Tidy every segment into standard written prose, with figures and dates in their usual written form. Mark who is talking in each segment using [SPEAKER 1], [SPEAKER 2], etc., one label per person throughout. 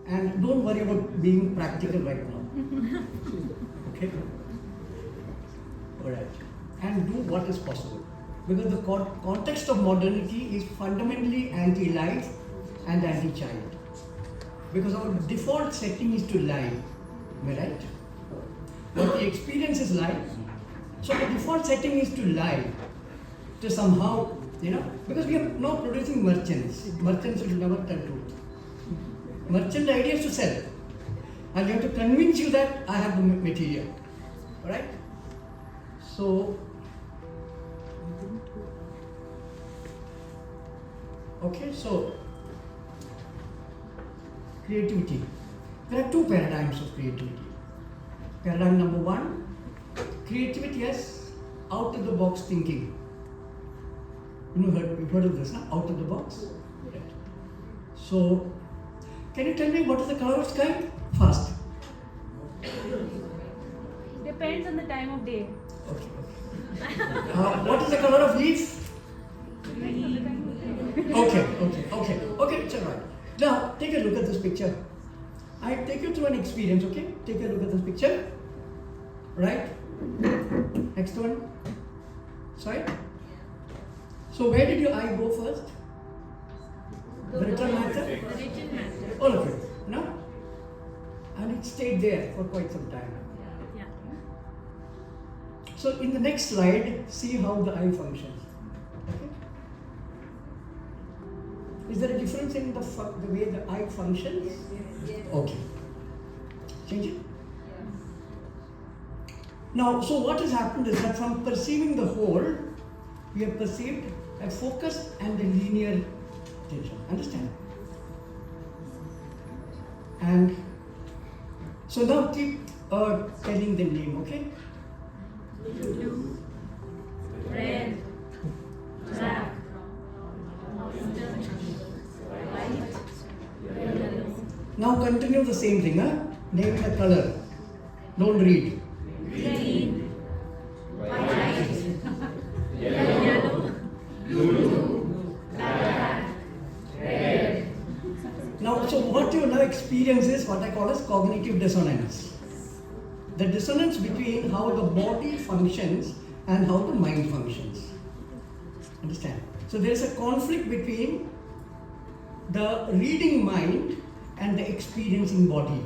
[SPEAKER 1] And don't worry about being practical right now. Okay? Alright. And do what is possible. Because the context of modernity is fundamentally anti-life and anti-child. Because our default setting is to lie. Am I right? But the experience is life. So the default setting is to lie. To somehow, because we are now producing merchants. Merchants will never tell truth. Merchant idea is to sell. And you have to convince you that I have the material. Alright? So, okay, so creativity. There are two paradigms of creativity. Paradigm number one, creativity as out of the box thinking. You've heard of this, Out of the box? Right. So, can you tell me what is the color of sky? Fast.
[SPEAKER 2] Depends on the time of day.
[SPEAKER 1] Okay. What is the color of leaf?
[SPEAKER 2] Depends on the time of day.
[SPEAKER 1] Okay, it's alright. Now, take a look at this picture. I take you through an experience, okay? Take a look at this picture. Right? Next one. Sorry? So, where did your eye go first? The return matter? All of it, no? And it stayed there for quite some time.
[SPEAKER 2] Yeah.
[SPEAKER 1] So, in the next slide, see how the eye functions. Okay? Is there a difference in the way the eye functions? Okay. Change it. Now, so what has happened is that from perceiving the whole, we have perceived a focused and a linear attention. Understand? And so now keep telling the name, okay?
[SPEAKER 2] Blue, red, black, white, yellow.
[SPEAKER 1] Now continue the same thing, huh? Name the color. Don't read.
[SPEAKER 2] Green, white, yellow, blue, black, red.
[SPEAKER 1] Now, so what you now experience is what I call as cognitive dissonance. The dissonance between how the body functions and how the mind functions. Understand? So there is a conflict between the reading mind and the experiencing body.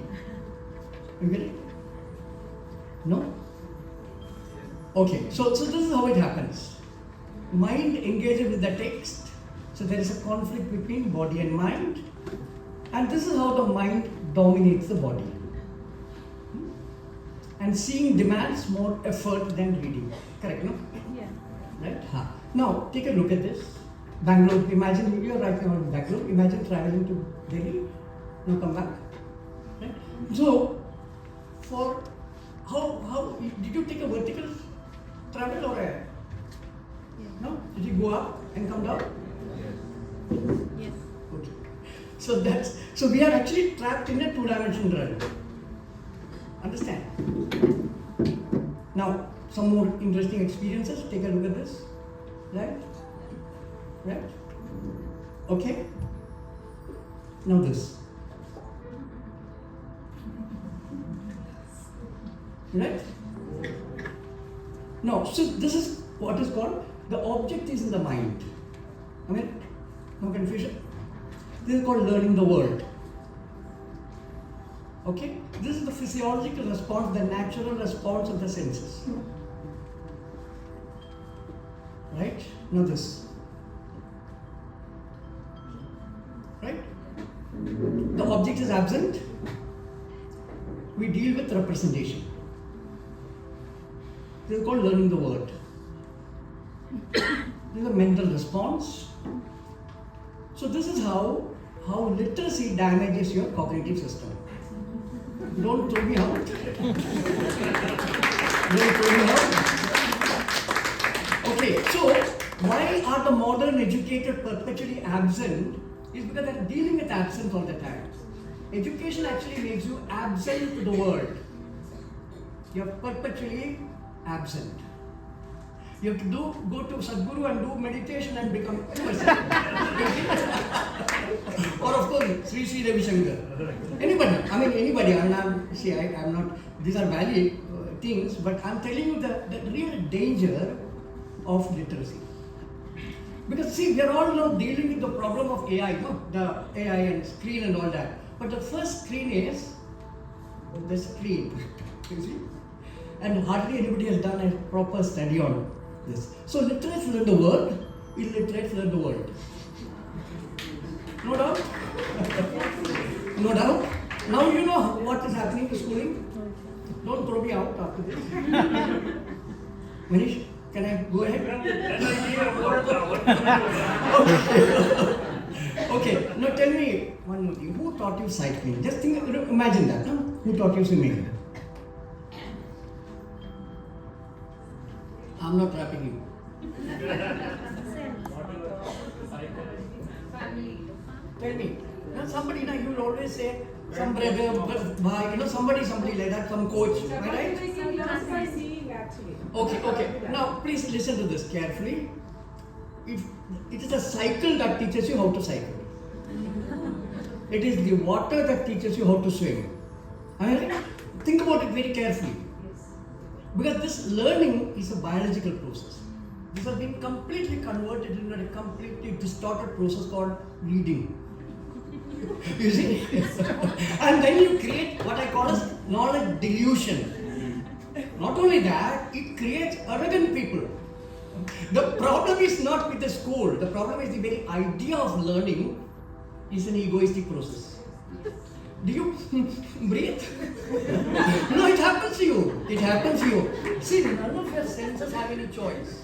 [SPEAKER 1] You get it? No? Okay, so this is how it happens. Mind engages with the text, so there is a conflict between body and mind, and this is how the mind dominates the body. And seeing demands more effort than reading. Correct, no?
[SPEAKER 2] Yeah.
[SPEAKER 1] Right? Now, take a look at this. Bangalore, imagine you are right now in Bangalore. Imagine traveling to Delhi. Now come back. Right? So, for how did you take a vertical travel or a? No? Did you go up and come down?
[SPEAKER 2] Yes.
[SPEAKER 1] Okay. So we are actually trapped in a two-dimensional realm. Understand? Now, some more interesting experiences. Take a look at this. Right? Right? Okay? Now this. Right? No, so this is what is called, the object is in the mind. I mean, no confusion. This is called learning the world. Okay? This is the physiological response, the natural response of the senses. Right? Now this. Right? The object is absent. We deal with representation. This is called learning the word. This is a mental response. So this is how literacy damages your cognitive system. Don't throw me out. Don't throw me out. Okay, so why are the modern educated perpetually absent? Is because they're dealing with absence all the time. Education actually makes you absent to the world. You're perpetually absent. You have to go to Sadhguru and do meditation and become a person. Or of course, Sri Sri Ravi Shankar. Anybody, anybody. I'm not, these are valid things, but I'm telling you the real danger of literacy. Because see, we are all now dealing with the problem of AI, no? The AI and screen and all that. But the first screen is the screen, you see? And hardly anybody has done a proper study on this. So literates learn the word, illiterates learn the world. No doubt? No doubt? Now you know what is happening to schooling. Don't throw me out after this. Manish, can I go ahead? Okay, now tell me one more thing. Who taught you cycling? Just think, imagine that, no? Who taught you swimming? I'm not wrapping you. Tell me. Now somebody, you will always say, some brother, somebody like that, some coach, am I right? Okay. Now please listen to this carefully. If it is a cycle that teaches you how to cycle. It is the water that teaches you how to swim. Am I right? Think about it very carefully. Because this learning is a biological process. This has been completely converted into a completely distorted process called reading. You see? And then you create what I call as knowledge delusion. Not only that, it creates arrogant people. The problem is not with the school. The problem is the very idea of learning is an egoistic process. Do you breathe? No, it happens to you. It happens to you. See, none of your senses have any choice.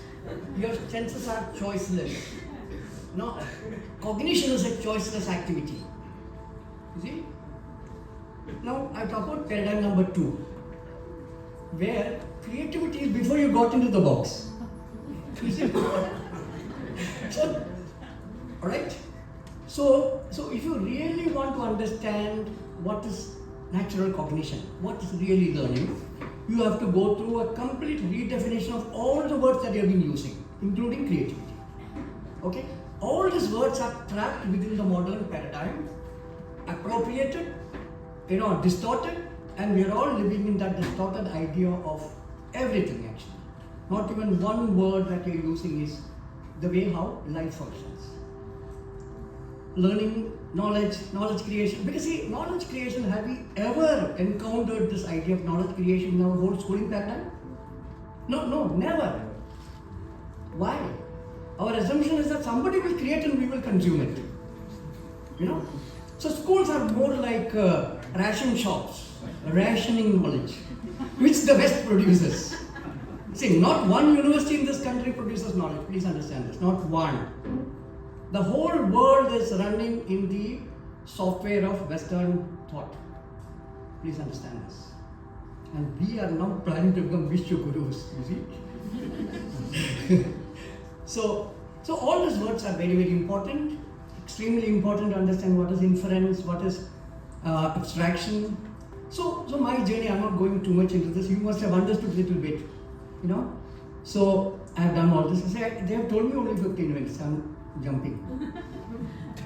[SPEAKER 1] Your senses are choiceless. No, cognition is a choiceless activity. You see? Now, I talk about paradigm number 2, where creativity is before you got into the box. You see? So, alright? So if you really want to understand what is natural cognition, what is really learning, you have to go through a complete redefinition of all the words that you have been using, including creativity. Okay? All these words are trapped within the modern paradigm, appropriated, distorted, and we are all living in that distorted idea of everything actually. Not even one word that you're using is the way how life functions. Learning, knowledge creation. Because see, knowledge creation, have we ever encountered this idea of knowledge creation in our whole schooling paradigm? No, never. Why? Our assumption is that somebody will create and we will consume it. So schools are more like ration shops, rationing knowledge, which the West produces. See, not one university in this country produces knowledge. Please understand this. Not one. The whole world is running in the software of Western thought. Please understand this. And we are now planning to become Vishwa Gurus, you see. So all these words are very, very important. Extremely important to understand what is inference, what is abstraction. So my journey, I'm not going too much into this. You must have understood a little bit, So I have done all this. They have told me only 15 minutes. I'm jumping.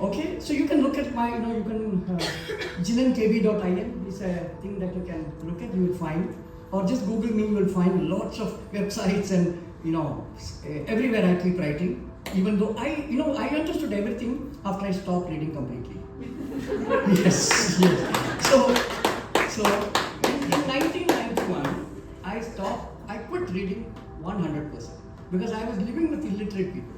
[SPEAKER 1] Okay, so you can look at my, you can, jinankb.in is a thing that you can look at, you will find. Or just Google me, you will find lots of websites and, everywhere I keep writing. Even though I understood everything after I stopped reading completely. Yes. So in 1991, I quit reading 100% because I was living with illiterate people.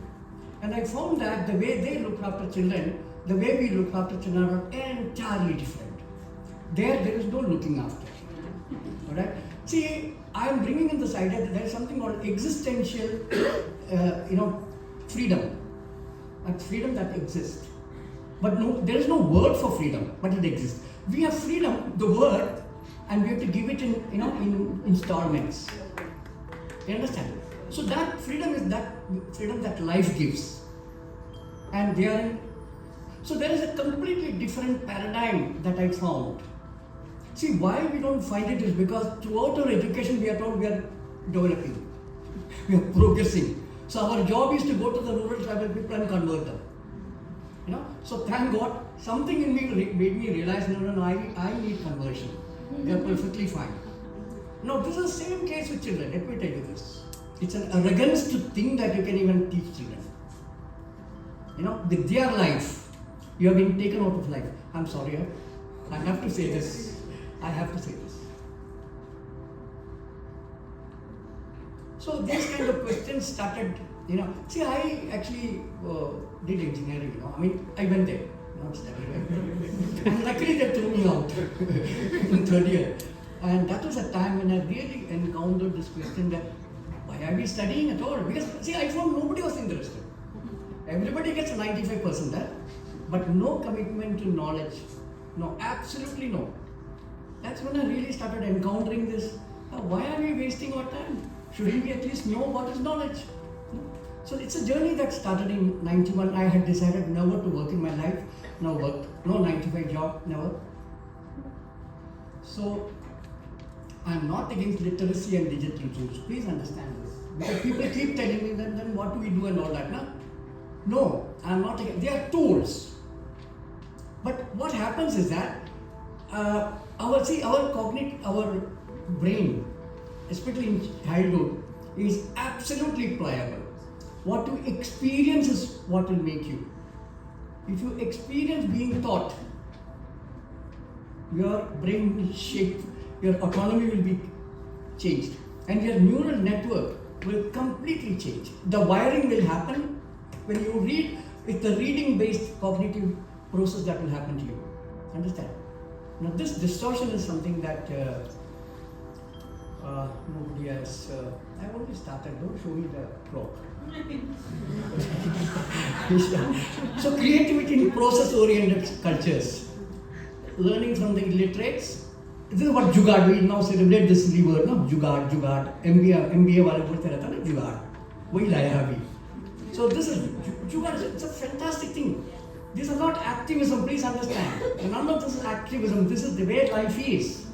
[SPEAKER 1] And I found that the way they look after children, the way we look after children are entirely different. There is no looking after. Alright? See, I am bringing in this idea that there is something called existential, freedom. A freedom that exists. But no, there is no word for freedom, but it exists. We have freedom, the word, and we have to give it in installments. You understand? So that freedom is that freedom that life gives. And so there is a completely different paradigm that I found. See, why we don't find it is because throughout our education we are told we are developing, we are progressing. So our job is to go to the rural tribal people and convert them. So thank God, something in me made me realize, no, I need conversion. They are perfectly fine. Now, this is the same case with children. Let me tell you this. It's an arrogance to think that you can even teach children. With their life, you have been taken out of life. I'm sorry, I have to say this. I have to say this. So these kind of questions started, See, I actually did engineering, I went there, not studied, right? And luckily they threw me out in third year. And that was a time when I really encountered this question that, why are we studying at all? Because, see, I found nobody was interested. Everybody gets 95%, but no commitment to knowledge. No, absolutely no. That's when I really started encountering this. Why are we wasting our time? Shouldn't we at least know what is knowledge? So it's a journey that started in 91. I had decided never to work in my life. No work, no 9-to-5 job, never. So I'm not against literacy and digital tools. Please understand this. Because people keep telling me that then what do we do and all that. No, I'm not against. They are tools. But what happens is that our brain, especially in childhood, is absolutely pliable. What you experience is what will make you. If you experience being taught, your brain will shape, your autonomy will be changed, and your neural network will completely change. The wiring will happen when you read. It's the reading-based cognitive process that will happen to you. Understand? Now, this distortion is something that nobody has. I already started. Don't show me the clock. So, creativity in process-oriented cultures, learning from the illiterates. This is what jugaad. We now celebrate this word, no? Jugaad. MBA वाले बोलते रहता ना जुगाड़. वही लाया अभी. So this is jugaad. It's a fantastic thing. These are not activism. Please understand. None of this is activism. This is the way life is.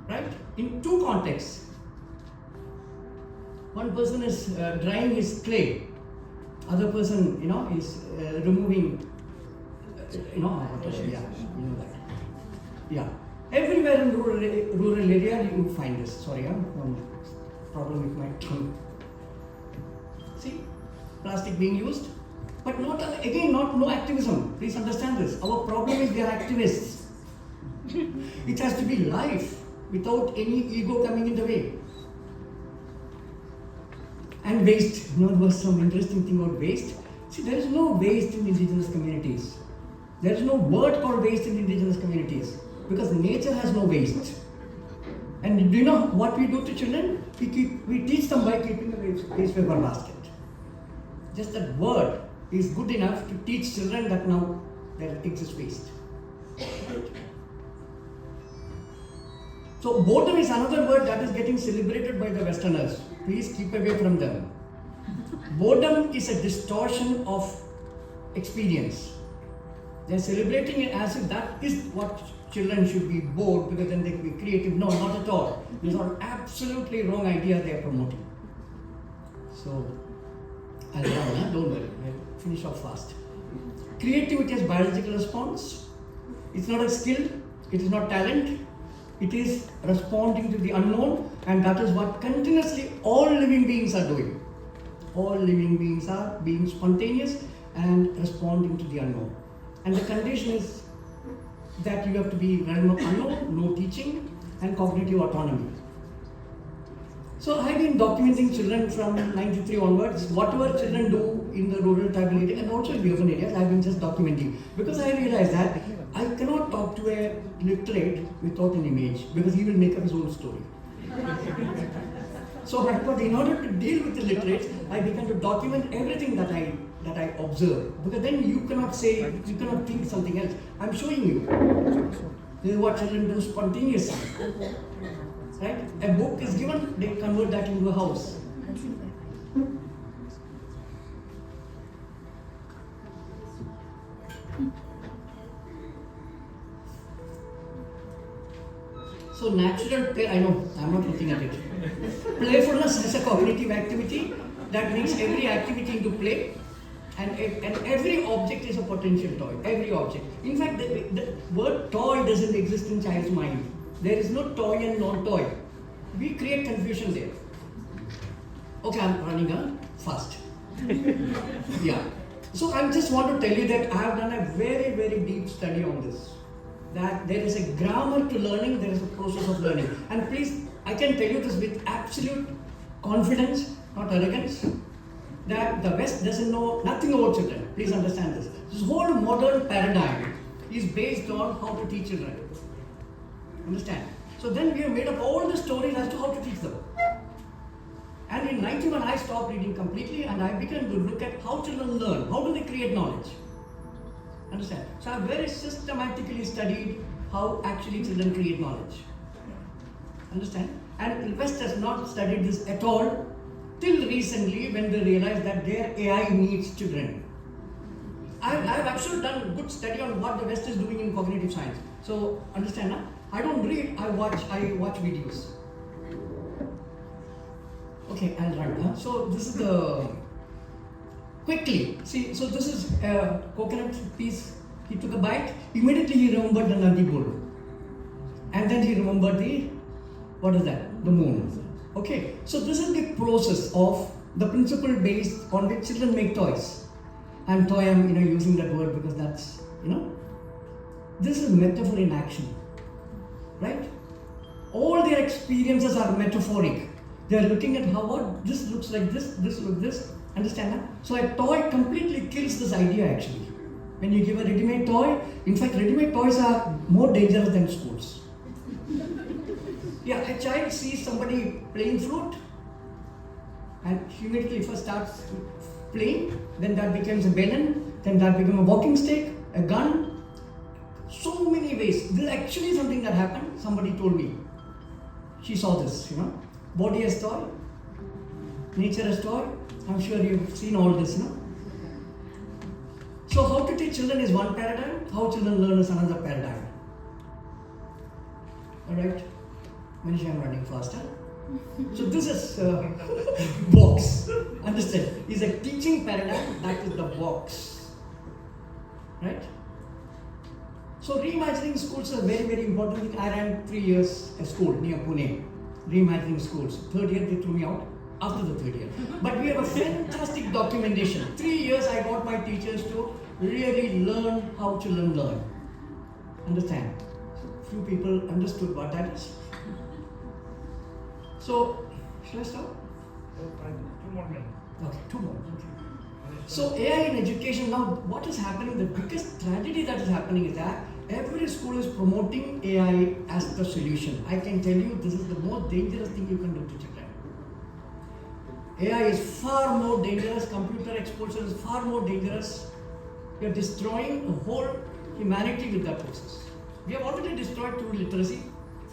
[SPEAKER 1] Right? In two contexts. One person is drying his clay. Other person, is removing. That. Yeah. Everywhere in rural area you find this. Sorry, problem with my tongue. See, plastic being used, but no activism. Please understand this. Our problem is we are activists. It has to be life without any ego coming in the way. And waste. There was some interesting thing about waste. See, there is no waste in indigenous communities. There is no word called waste in indigenous communities because nature has no waste. And do you know what we do to children? We teach them by keeping a waste paper basket. Just that word is good enough to teach children that now there exists waste. So boredom is another word that is getting celebrated by the Westerners. Please keep away from them. Boredom is a distortion of experience. They are celebrating it as if that is what children should be bored because then they can be creative. No, not at all. These are absolutely wrong idea they are promoting. So, I'll run, don't worry. I'll finish off fast. Creativity is biological response. It's not a skill. It is not talent. It is responding to the unknown, and that is what continuously all living beings are doing. All living beings are being spontaneous and responding to the unknown. And the condition is that you have to be realm of unknown, no teaching, and cognitive autonomy. So I have been documenting children from 93 onwards. Whatever children do in the rural tribal area and also in the urban areas, I have been just documenting. Because I realized that I cannot talk to a literate without an image because he will make up his own story. So in order to deal with the literates, I began to document everything that I observe. Because then you cannot think something else. I'm showing you. This is what children do spontaneously. Right? A book is given, they convert that into a house. So natural play, I know, I'm not looking at it. Playfulness is a cognitive activity that makes every activity into play. And every object is a potential toy. Every object. In fact, the word toy doesn't exist in child's mind. There is no toy and non-toy. We create confusion there. Okay, I'm running fast. Yeah. So I just want to tell you that I have done a very, very deep study on this. That there is a grammar to learning, there is a process of learning. And please, I can tell you this with absolute confidence, not arrogance, that the West doesn't know nothing about children. Please understand this. This whole modern paradigm is based on how to teach children. Understand? So then we have made up all the stories as to how to teach them. And in 91, I stopped reading completely and I began to look at how children learn. How do they create knowledge? Understand? So I very systematically studied how actually children create knowledge. Understand? And the West has not studied this at all till recently when they realized that their AI needs children. I have actually done a good study on what the West is doing in cognitive science. So understand, huh? I don't read, I watch videos. Okay, I'll run. So this is the quickly. See, so this is a coconut piece. He took a bite. Immediately he remembered the Nadi bull, and then he remembered what is that? The moon. Okay. So this is the process of the principle based on which children make toys. And toy, I'm using that word because that's this is metaphor in action, right? All their experiences are metaphoric. They are looking at what this looks like this looks this. Understand that? So a toy completely kills this idea actually. When you give a ready-made toy, in fact ready-made toys are more dangerous than schools. Yeah, a child sees somebody playing flute and he immediately first starts playing, then that becomes a balloon, then that becomes a walking stick, a gun. So many ways. This is actually something that happened. Somebody told me. She saw this, Body as toy, nature as toy. I'm sure you've seen all this, So how to teach children is one paradigm, how children learn is another paradigm. Alright? Manish, I'm running faster. So this is box. Understand? Is a teaching paradigm, that is the box. Right? So reimagining schools is a very, very important thing. I ran 3 years a school near Pune. Reimagining schools. Third year they threw me out. After the third year. But we have a fantastic documentation. 3 years I got my teachers to really learn how children learn. Understand? So few people understood what that is. So, shall I stop?
[SPEAKER 3] 2 more minutes.
[SPEAKER 1] Okay, 2 more. Okay. So AI in education, now what is happening, the biggest tragedy that is happening is that every school is promoting AI as the solution. I can tell you this is the most dangerous thing you can do to children. AI is far more dangerous, computer exposure is far more dangerous. You are destroying the whole humanity with that process. We have already destroyed true literacy,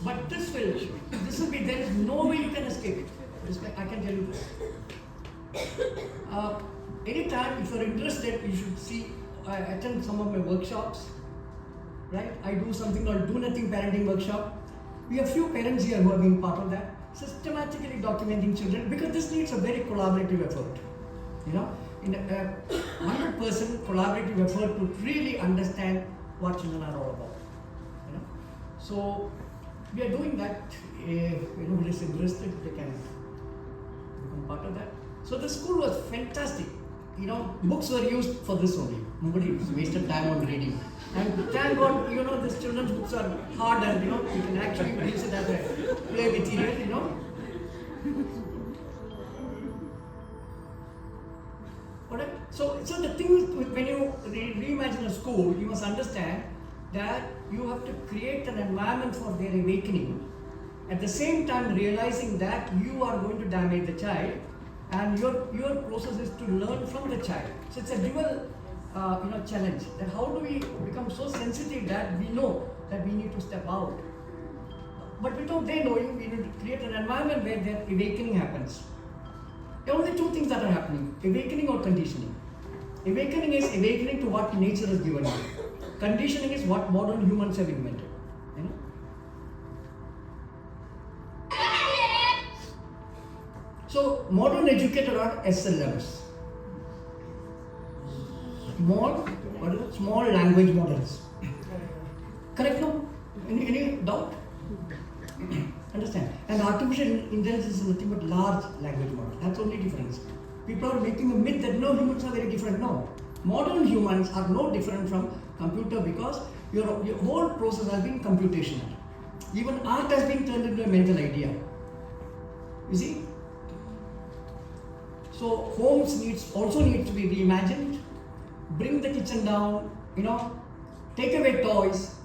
[SPEAKER 1] but this will be, there is no way you can escape it. I can tell you this. Anytime, if you are interested, you should see, I attend some of my workshops, right? I do something called Do Nothing Parenting Workshop. We have few parents here who have been part of that. Systematically documenting children, because this needs a very collaborative effort. In a 100% collaborative effort to really understand what children are all about. So we are doing that. Who is interested, they can become part of that. So the school was fantastic. Books were used for this only. Nobody wasted time on reading. And thank God, these children's books are hard and you can actually use it as a play material, Alright? So the thing is, when you reimagine a school, you must understand that you have to create an environment for their awakening. At the same time realizing that you are going to damage the child and your process is to learn from the child. So it's a dual challenge, that how do we become so sensitive that we know that we need to step out. But without their knowing, we need to create an environment where their awakening happens. There are only 2 things that are happening, awakening or conditioning. Awakening is awakening to what nature has given you. Conditioning is what modern humans have invented. So modern educators are SLMs. small language models. Correct, no? Any doubt? Understand? And artificial intelligence is nothing but large language model. That's the only difference. People are making a myth that no, humans are very different. No. Modern humans are no different from computer because your whole process has been computational. Even art has been turned into a mental idea. You see? So homes also need to be reimagined. Bring the kitchen down, take away toys,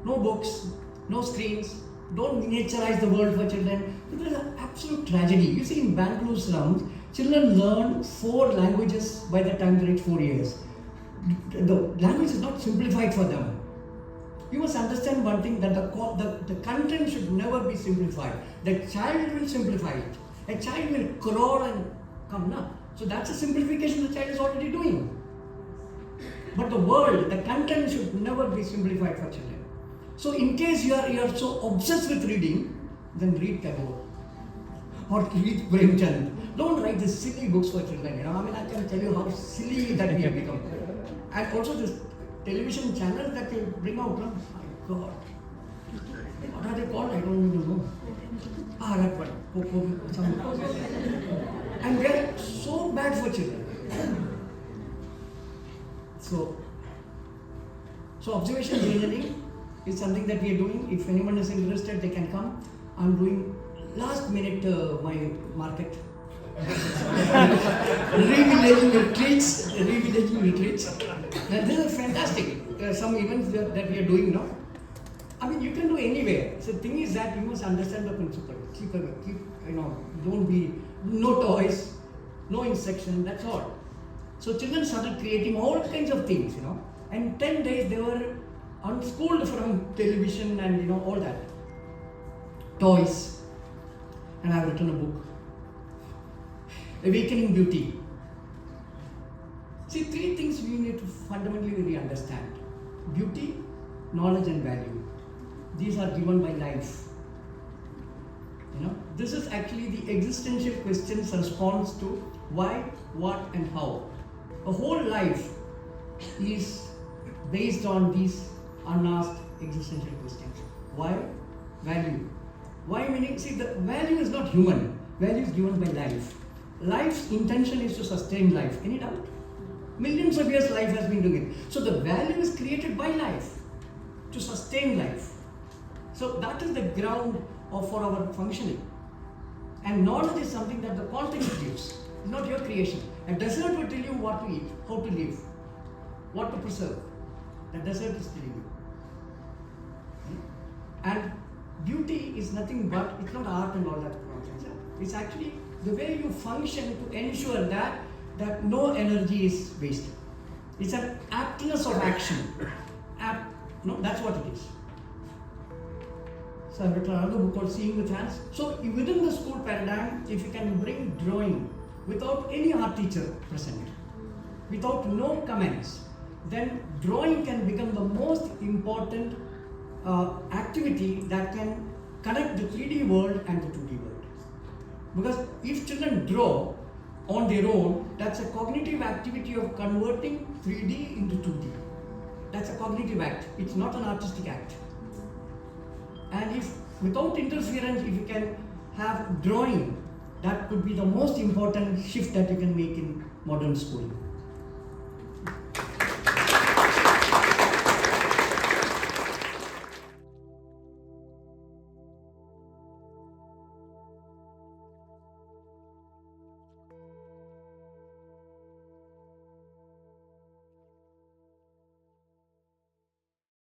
[SPEAKER 1] no books, no screens, don't miniaturize the world for children. This is an absolute tragedy. You see, in Bangalore slums, children learn 4 languages by the time they reach 4 years. The language is not simplified for them. You must understand one thing, that the content should never be simplified. The child will simplify it. A child will crawl and come now. So that's a simplification the child is already doing. But the content should never be simplified for children. So in case you are so obsessed with reading, then read Tagore or read Premchand. Don't write these silly books for children. I can tell you how silly that we have become. And also this television channels that they bring out, my God. What are they called? I don't even know. That one. And they are so bad for children. So observation journaling is something that we are doing. If anyone is interested, they can come. I'm doing last minute my market. Revillaging retreats. And this is fantastic. Some events that we are doing now. You can do anywhere. So the thing is that you must understand the principle. Don't be, no toys, no instruction, that's all. So children started creating all kinds of things, And 10 days they were unschooled from television and all that. Toys. And I have written a book. Awakening Beauty. See, 3 things we need to fundamentally really understand. Beauty, knowledge and value. These are given by life. This is actually the existential question's response to why, what and how. A whole life is based on these unasked existential questions. Why? Value. Why meaning, see, the value is not human. Value is given by life. Life's intention is to sustain life. Any doubt? Millions of years life has been doing it. So the value is created by life to sustain life. So that is the ground for our functioning. And knowledge is something that the context gives. It's not your creation. A desert will tell you what to eat, how to live, what to preserve. The desert is telling you. And beauty is nothing but, it's not art and all that nonsense. It's actually the way you function to ensure that no energy is wasted. It's an aptness of action. That's what it is. So I've written another book called Seeing with Hands. So within the school paradigm, if you can bring drawing without any art teacher present, without no comments, then drawing can become the most important activity that can connect the 3D world and the 2D world. Because if children draw on their own, that's a cognitive activity of converting 3D into 2D. That's a cognitive act. It's not an artistic act. And if without interference, if you can have drawing, that could be the most important shift that you can make in modern schooling.